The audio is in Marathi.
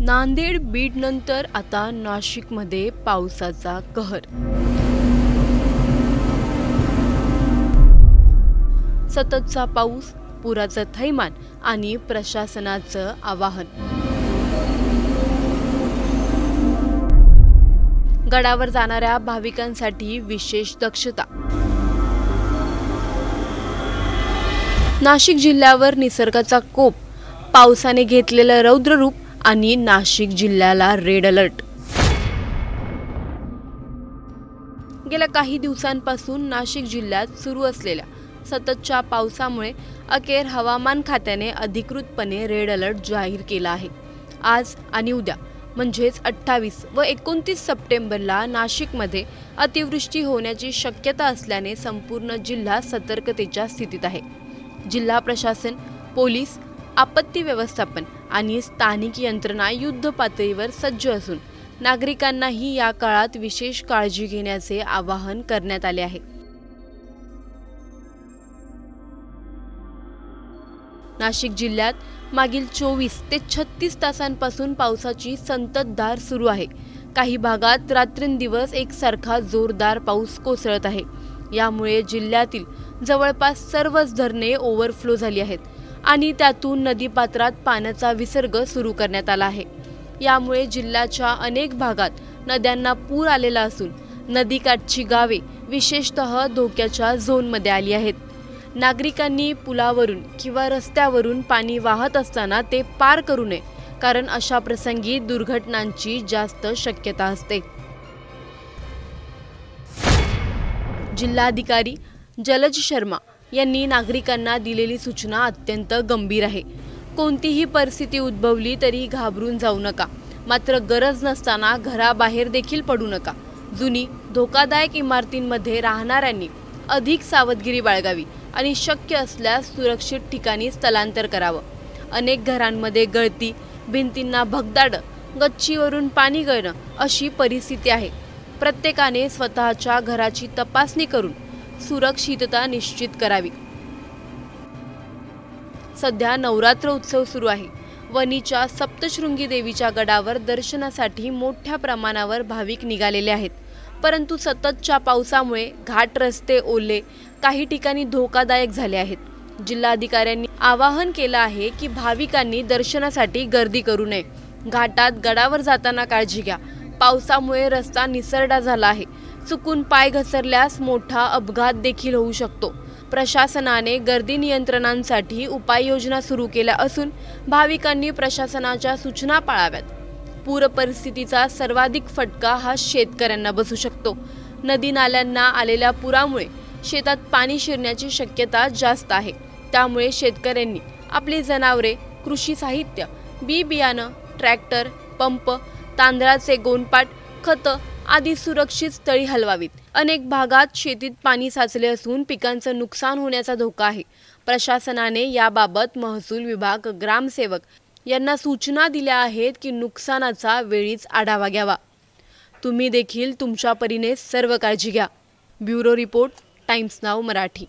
नांदेड बीड नंतर आता नाशिकमध्ये पावसाचा कहर। सततचा पाऊस, पुराचं थैमान आणि प्रशासनाचं आवाहन। गडावर जाणाऱ्या भाविकांसाठी विशेष दक्षता। नाशिक जिल्ह्यावर निसर्गाचा कोप, पावसाने घेतलेलं रौद्र रूप आणि नाशिक जिल्ह्याला रेड अलर्ट। गेल्या काही दिवसांपासून नाशिक जिल्ह्यात सुरू असलेल्या सततच्या पावसामुळे अखेर हवामान खात्याने अधिकृतपणे रेड अलर्ट जाहीर केला आहे। आज आणि उद्या म्हणजेच 28 व 29 सप्टेंबरला नाशिकमध्ये अतिवृष्टी होण्याची शक्यता असल्याने संपूर्ण जिल्हा सतर्कतेच्या स्थितीत आहे। जिल्हा प्रशासन, पोलीस, आपत्ती व्यवस्थापन आणि स्थानिक यंत्रणा युद्ध पातळीवर सज्ज असून नागरिकांनाही या काळात विशेष काळजी घेण्याचे आवाहन करण्यात आले आहे। नाशिक जिल्ह्यात मागील 24 ते 36 तासांपासून पावसाची संततधार सुरू आहे। काही भागात रात्रंदिवस एकसारखा जोरदार पाऊस कोसळत आहे। यामुळे जिल्ह्यातील जवळपास सर्वच धरणे ओव्हरफ्लो झाली आहेत आणि त्यातून नदीपात्रात पाण्याचा विसर्ग सुरू करण्यात आला आहे। यामुळे जिल्ह्याच्या अनेक भागात नद्यांना पूर आलेला असून नदीकाठची गावे विशेषतः धोक्याच्या झोनमध्ये आली आहेत। नागरिकांनी पुलावरून किंवा रस्त्यावरून पाणी वाहत असताना ते पार करू नये, कारण अशा प्रसंगी दुर्घटनांची जास्त शक्यता असते। जिल्हाधिकारी जलज शर्मा यांनी नागरिकांना दिलेली सूचना अत्यंत गंभीर आहे। कोणतीही परिस्थिती उद्भवली तरी घाबरून जाऊ नका, मात्र गरज नसताना घराबाहेर देखील पडू नका। जुनी धोकादायक इमारतींमध्ये राहणाऱ्यांनी अधिक सावधगिरी बाळगावी आणि शक्य असल्यास सुरक्षित ठिकाणी स्थलांतर करावं। अनेक घरांमध्ये गळती, भिंतींना भगदाड, गच्चीवरून पाणी गळणं अशी परिस्थिती आहे। प्रत्येकाने स्वतःच्या घराची तपासणी करून सुरक्षितता निश्चित करावी। सध्या नवरात्र उत्सव सुरू आहे। वणीच्या सप्तशृंगी देवीच्या गडावर दर्शनासाठी मोठ्या प्रमाणावर भाविक निघालेले आहेत, परंतु सततच्या पावसामुळे घाट रस्ते ओले, काही ठिकाणी धोकादायक झाले आहेत। जिल्हाधिकाऱ्यांनी आवाहन केलं आहे की भाविकांनी दर्शनासाठी गर्दी करू नये। घाटात गडावर जाताना काळजी घ्या। पावसामुळे रस्ता निसरडा झाला आहे, चुकून पाय घसरल्यास मोठा अपघात देखील होऊ शकतो। प्रशासनाने गर्दी नियंत्रणांसाठी उपाययोजना सुरू केल्या असून भाविकांनी प्रशासनाच्या सूचना पाळाव्यात। पूर परिस्थितीचा सर्वाधिक फटका हा शेतकऱ्यांना बसू शकतो। नदी नाल्यांना आलेल्या पुरामुळे शेतात पाणी शिरण्याची शक्यता जास्त आहे। त्यामुळे शेतकऱ्यांनी आपली जनावरे, कृषी साहित्य, बी बियाणं, ट्रॅक्टर, पंप, तांदळाचे गोणपाट, खतं आदी सुरक्षित स्थळी हलवावीत। अनेक भागात शेतीत पाणी साचले असून पिकांचं नुकसान होण्याचा धोका आहे। प्रशासनाने याबाबत महसूल विभाग, ग्रामसेवक यांना सूचना दिल्या आहेत की नुकसानाचा वेळीच आढावा घ्यावा। तुम्ही देखील तुमच्या परीने सर्व काळजी घ्या। Bureau report, times now Marathi.